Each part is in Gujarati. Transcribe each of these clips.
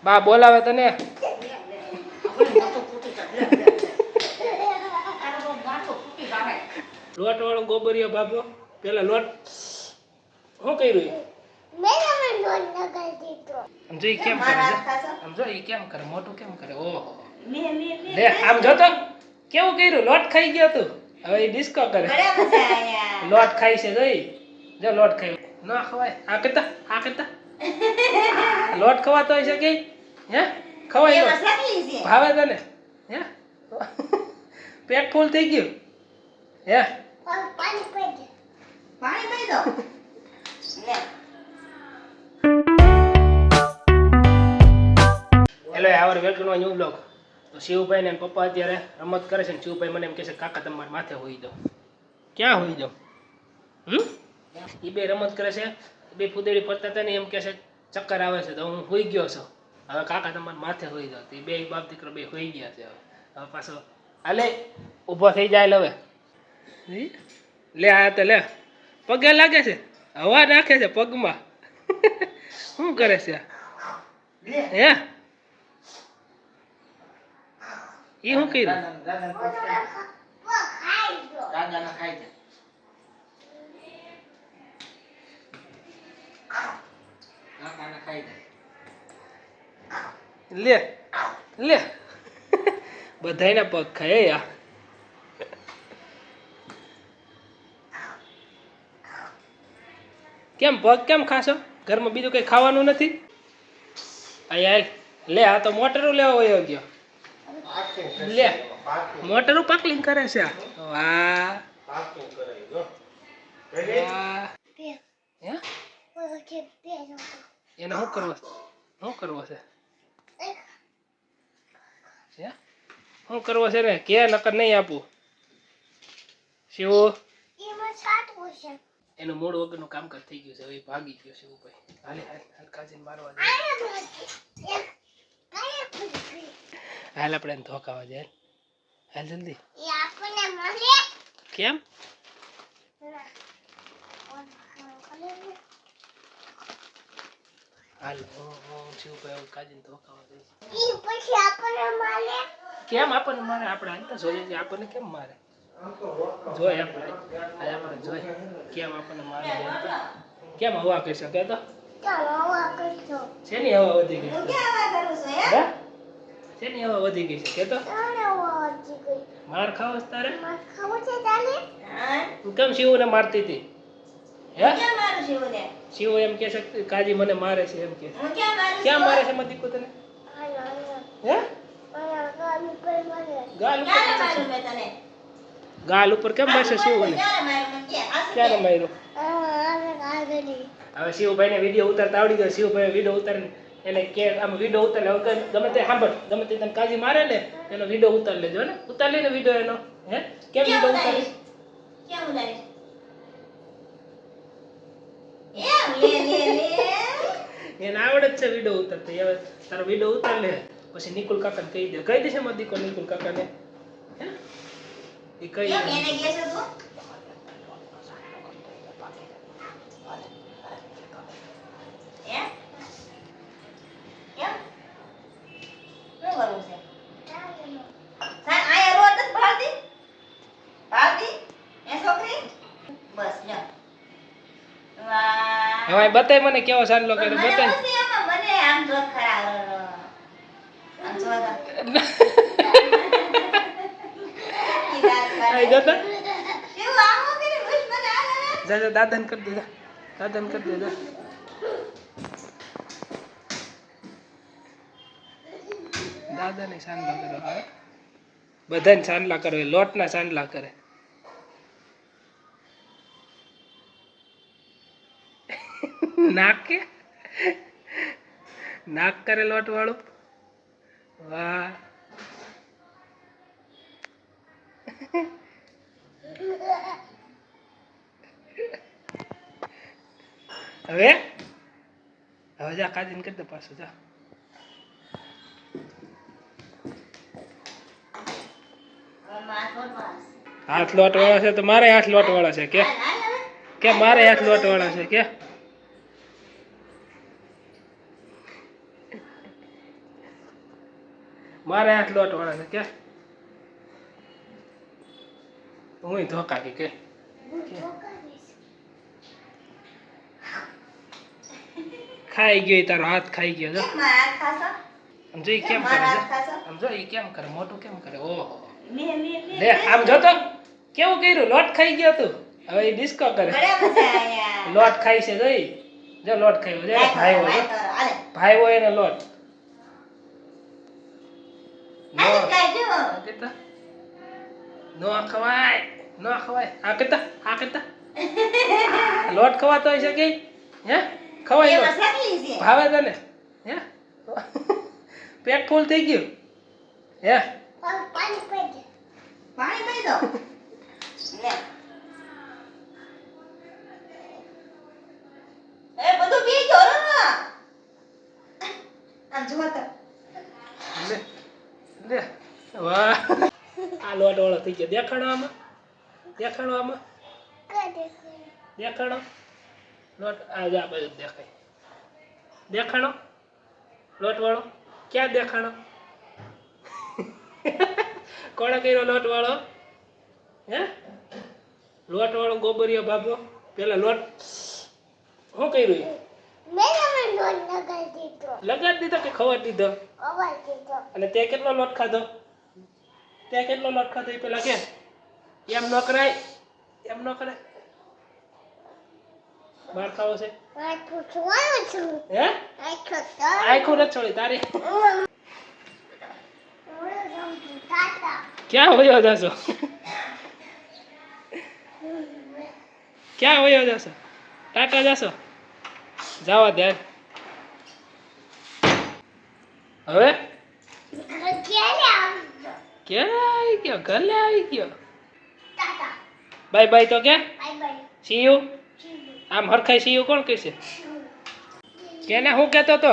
બા બોલાવે તને. લોટ વાળો ગોબરિયો બાબો પેલા લોટ શું કર્યું સમજો ઈ કેમ કરે સમજો ઈ કેમ કરે મોટું કેમ કરે ઓહો લે આમ જો તો કેવું કર્યું લોટ ખાઈ ગયો તું હવે ઈ ડિસ્કો કરે લોટ ખાઈ છે જોઈ જો લોટ ખાઈ ના ખવાય આ કરતા લોટ ખવાતો હોય છે કે હે ખવાય ભાવે તને હે પેટ ફૂલ થઈ ગયું હે પાણી પી દો લે hello our welcome to new blog. તો શિવભાઈ ને પપ્પા અત્યારે રમત કરે છે ને શિવભાઈ મને એમ કહે છે કાકા તમારા માથે હોઈ જાઓ. ક્યાં હોઈ જાઓ? એ બે રમત કરે છે બે ફૂદેડી પડતા હતા ને એમ કહે છે ચક્કર આવે છે તો હું હોઈ ગયો છું હવે કાકા તમારા માથે હોઈ જાઓ. એ બે બાપ દીકરો બે હોઈ ગયા છે હવે પાછો હાલે ઊભો થઈ જાય હવે લે આ તો લે પગે લાગે છે હવા નાખે છે પગમાં શું કરે છે હે ઈ શું કર્યું લે લે બધાયના પગ ખાય યા કેમ પગ કેમ ખાશો ઘરમાં બીજું કઈ ખાવાનું નથી અહીંયા લે આ તો મોટરું લેવા વયો ગયો લે મોટરું પાકલિંગ કરે છે વાહ એને શું કરવો છે શું કરવો છે ને કે નકર નહીં આપું શિવ એનું મૂળ વગરનું કામકાજ થઈ ગયું છે હવે ભાગી ગયો છે ભાઈ હાલે હાલ કાજીને મારવા દે હાલ આપણે એને ધોકાવા જાય હાલ જલ્દી કેમ હાલ શિવભાઈ કાજીને ધોકાવા દે કેમ આપણને મારે આપણે હાલ તો જોઈએ આપણને કેમ મારે જોઈ આપણે જોઈ કેમ આપણને મારે કેમ હવા કરી શકે તો શેની હવા વધી ગઈ શેની હવા વધી ગઈ છે કે તો માર ખાવો તારે તું કેમ શિવને મારતી હતી હે શિવ એમ કે છે કાજી મને મારે છે એમ કે ક્યાં મારે છે મત દીકો તને હે ગાલ ઉપર કેમ મારશે શિવને ક્યારે માર્યો હવે શિવભાઈ ને વિડીયો ઉતારતા આવડી ગયો શિવભાઈ વિડીયો ઉતારીને એને કે આમ વિડીયો ઉતારે ગમે તે સાંભળ ગમે તે તને કાજી મારે ને એનો વિડીયો ઉતારી લેજો ને ઉતારી લઈને વિડીયો એનો હે કેમ વિડીયો ઉતારીશ એને આવડે જ છે વિડીયો ઉતારતા હવે તારો વિડીયો ઉતાર લે પછી નિકુલ કાકાને કહી દે કહી દેશે મારો દીકો નિકુલ કાકાને હે એ કઈ એને કહે છે તું હવે બતાય મને કેવો સાંડલો કર્યો બતાય મને આમ જો ખરાબ આમ જો આઈ જતા કેવું આમો કરી બસ મને આ જા દાદન કર દે દાદાને સાંડલા કરો હવે બધાને સાંડલા કરે લોટના સાંડલા કરે નાક કરે લોટ વાળું વાહ હવે જા કાજીને કરી દે પાછું જા હાથ લોટ વાળા છે તો મારે હાથ લોટ વાળા છે કે મારે હાથ લોટ વાળા છે કે મારે હાથ લોટ વાળા છે કે હું ધોકા કે ખાઈ ગયો તારો હાથ ખાઈ ગયો જો સમજો ઈ કેમ કરે છે સમજો ઈ કેમ કરે મોટું કેમ કરે ઓહો લે આમ જો તો કેવું કર્યું લોટ ખાઈ ગયો તું હવે ઈ ડિસ્કો કરે લોટ ખાઈ છે જોઈ જો લોટ ખાયો જો ભાઈ હોય ને લોટ નો ખવાય નો ખવાય આ કરતા લોટ ખવાતો હોય છે કે હે ખવાય ભાવે તને હે પેટ ફૂલ થઈ ગયું હે પાણી પી દો લે એ બધું પી ગયો ને આમ જો તો લે વાહ આ લોટ વાળો થઈ ગયો દેખાડો આમાં દેખાડો લોટ આ જા બધું દેખાય દેખાડો લોટ વાળો ક્યાં દેખાડો કોણે કર્યો લોટ વાળો હે લોટ વાળો ગોબરિયો બાબો પેલા લોટ શું કર્યું લગાડી દીધો કે ખવાડી દીધો અને તે કેટલો લોટ ખાધો એ પેલા કે એમ ન કરાય બાર ખાવો છે હે આખું ન છોડી તારી ક્યાં વયો જાશો ટાટા જાશો જાવા દે હવે ઘરે આવી ગયો બાય બાય તો કે સી યુ આમ હરખાઈ સી યુ કોણ કહેશે કેને હું કહેતો તો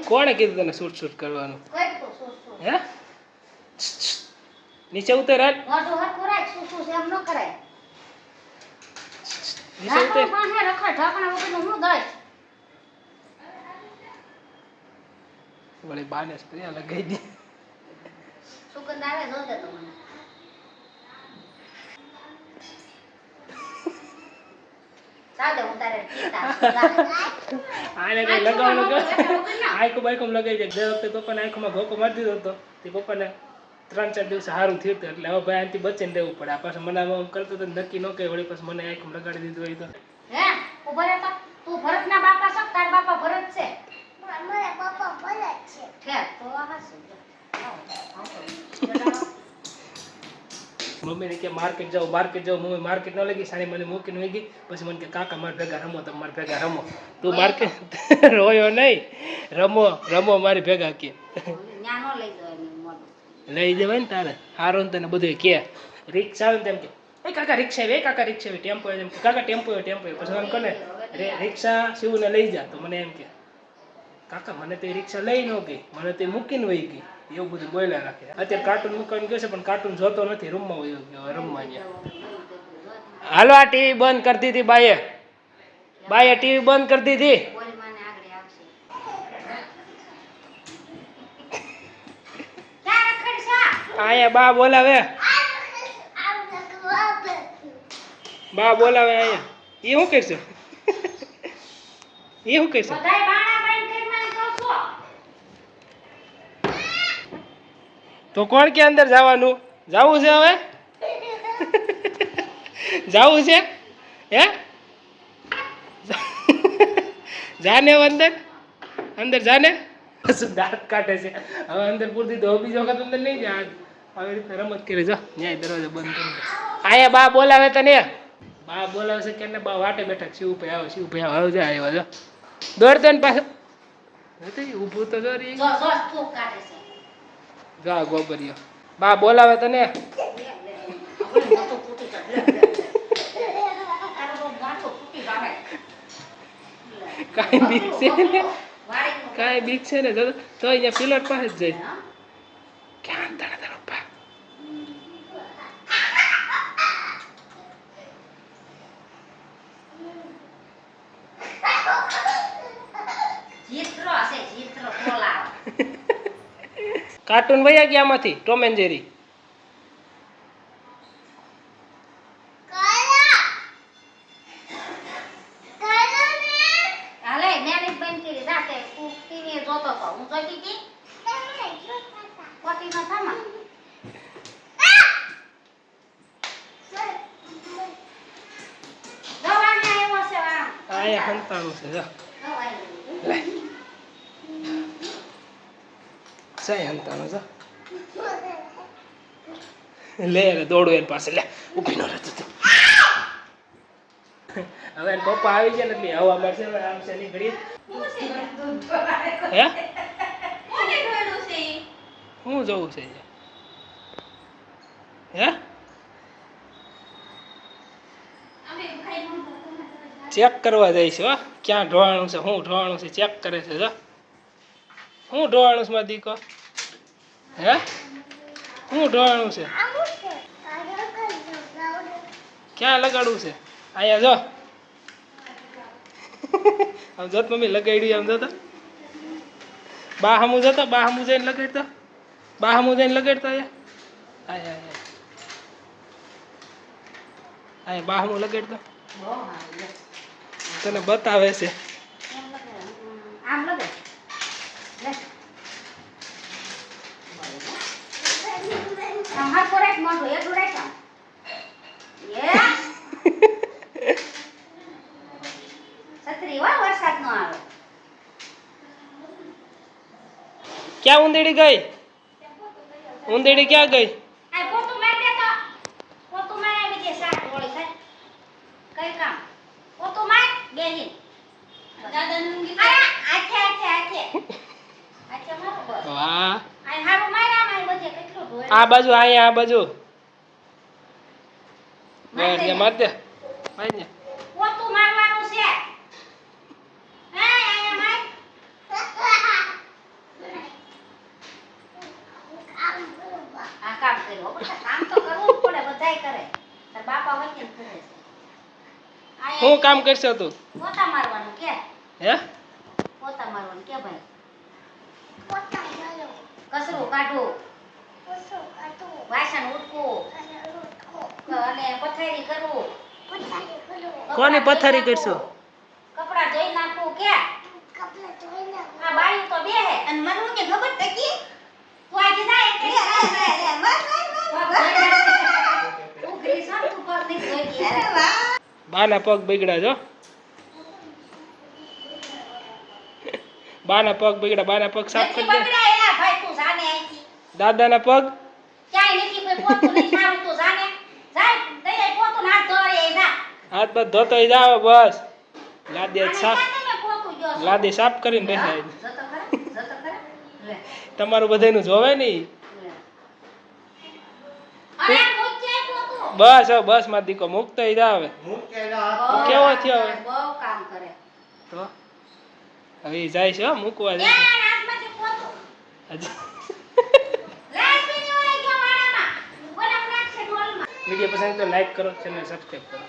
કોણે કીધું તને શૂટ કરવાનું હે નીચે ઉતર વળી બાને સ્પ્રે લગાઈ દી સુગંધ આવે જોજે તો મને ચાલે હું તારે આને કઈ લગાવવાનું કે આંખો બાઈકોમ લગાઈ જાય જે વખતે પપ્પાને આંખોમાં ભોકો મારી દીધો હતો તે પપ્પાને 3-4 દિવસ સારું થયું હતું એટલે હવે ભાઈ આનાથી બચીને રહેવું પડે આ પાછું મને આમ કરતો તો નક્કી ન કહે વળી પાછું મને આંખોમાં લગાડી દીધું હોય તો હે ઉભો રહે તો તું ભરતના બાપા છો તાર બાપા ભરત છે મારા બાપા ભરત છે તો આ શું મમ્મીને કે માર્કેટ જાઓ મમ્મી માર્કેટ ન લગી સાડી મને મૂકીને વહી ગઈ પછી મને કે કાકા મારા ભેગા રમો તમે મારા ભેગા રમો તું માર્કેટ રોયો નહીં રમો મારી ભેગા કે લઈ જવાય ને તારે હારો ને તને બધું કે રિક્ષા આવે ને તેમ કે એ કાકા રિક્ષા આવે ટેમ્પો આવે કે કાકા ટેમ્પો પછી એમ કને રિક્ષા શિવને લઈ જા તો મને એમ કે કાકા મને તો રિક્ષા લઈ ન ગઈ મને તે મૂકીને વહી ગઈ એવું બધું બોલ્યા રાખે અત્યારે કાર્ટૂન મૂકવાનું કહે છે પણ કાર્ટૂન જોતો નથી રૂમમાં વયો ગયો રમવા ગયા હાલો આ ટીવી બંધ કરી દીધી બાઈએ ટીવી બંધ કરી દીધી આયા બા બોલાવે આયા એ શું કરશે તો કોણ કે અંદર જવાનું જવું છે હવે જવું છે હે જાને અંદર જાને દાંત કાઢે છે હવે અંદર પૂરતી તો બીજો વખત અંદર નહીં જાય આવી રીતે રમત કરી જો ન્યાય દરવાજો બંધ કરી આયા બા બોલાવે તને બા બોલાવે છે કે બા વાટે બેઠા શિવભાઈ આવો જા આવ્યો જો દોડતો ને પાછો ઊભું તો દોરી જા ગોબરિયો બા બોલાવે તને કાંઈ બીક છે ને તો અહીંયા પિલર પાસે જ જાય ક્યાં તારા કાર્ટૂન વયા ગયા આમાંથી ટોમ એન્ડ જેરી. હાલે મેનેજ બંધ કરી જાતે તું ટીવી જોતો તો હું જોતી હતી કોટી ના થામા દવાને આવ્યો છે આ આયા હંતાણું છે જા લે સહી હંતાણું જા લે રે દોડો એની પાસે લે ઊભી ન રહેતો તું. હવે એના પપ્પા આવી જાય ને એટલે હવા મારશે હવે આમ છે નીકળી હે હું જવું છે હે ચેક કરવા જાય છે હો ક્યાં ઢોળાણું છે શું ઢોળાણું છે ચેક કરે છે જો શું ઢોળાણું છે મારા દીકો હે શું ઢોળાણું છે ક્યાં લગાડવું છે અહીંયા જો આમ જોત મમ્મી લગાડ્યું આમ જોતો બા હમું જતો બા હમું જઈને લગાડતો બા હમું જઈને લગાડતો અહીંયા આયા આયા બા હમું લગાડતો તને બતાવે છે આમ લગે લે આમ કોરેક મોઢું એ જોડાય કામ એ છત્રી વા વરસાદ નો આવે ક્યાં ઉંદેડી ગઈ ઉંદેડી ક્યાં ગઈ આ પોતું માર દે તો પોતું મારે બીજે સાત ગોળી થાય કઈ કામ પોતું માર બેહી દાદાનું ગીત આખે આખે આખે આખે મારો બસ વાહ આ હારું માર્યા માં બધે કેટલું ઢોળ આ બાજુ અહીંયા આ બાજુ માર દે પોતું મારવાનું છે હે આયા માર આ કામ કર્યો બધા કામ તો કરવું જ પડે બધાય કરે તાર બાપા વચ્ચે કરે છે શું કામ કરશો તું પોતા મારવાનું કે હે પોતા મારવાનું કે ભાઈ કચરું કાઢવું વાસણ ઉટકવું અને પથારી કરવું કોની પથારી કરશો કપડા ધોઈ નાખવું કે આ બાયું તો બે હે અને મને કે ખબર તકી તું આજે જાય એટલે તું ગ્રીસ તું પર નહીં ધોઈ અરે વાહ બાના પગ બગડ્યા જો બાના પગ બગડ્યા બાના પગ સાફ કરી દે બગડ્યા એલા ભાઈ તું જાને આઈથી દાદાના પગ ક્યાંય નથી કોઈ પોતું નહીં મારું તું જાને જાય દઈ પોતું હાથ ધોરે જા હાથ બસ ધોતો જાવ બસ લાદી અને સાફ ક્યાં તમે પોતું ગયો છો? લાદી સાફ કરીને બેસાય જતો ખરા લે તમારું બધાયનું જોવે નહીં અરે મોચે પોતું બસ હવે બસ માં દીકો મુકતો જા હવે કેવો થયો હવે? બહુ કામ કરે તો હવે ઈ જાય છે હો, મૂકવા લે જાય છે. હાથમાંથી પોતું હજી લે પીની ઓય ગયો વાડામાં બોલા નાખશે ઢોલમાં વિડીયો પસંદ તો લાઈક કરો ચેનલ સબસ્ક્રાઈબ કરો.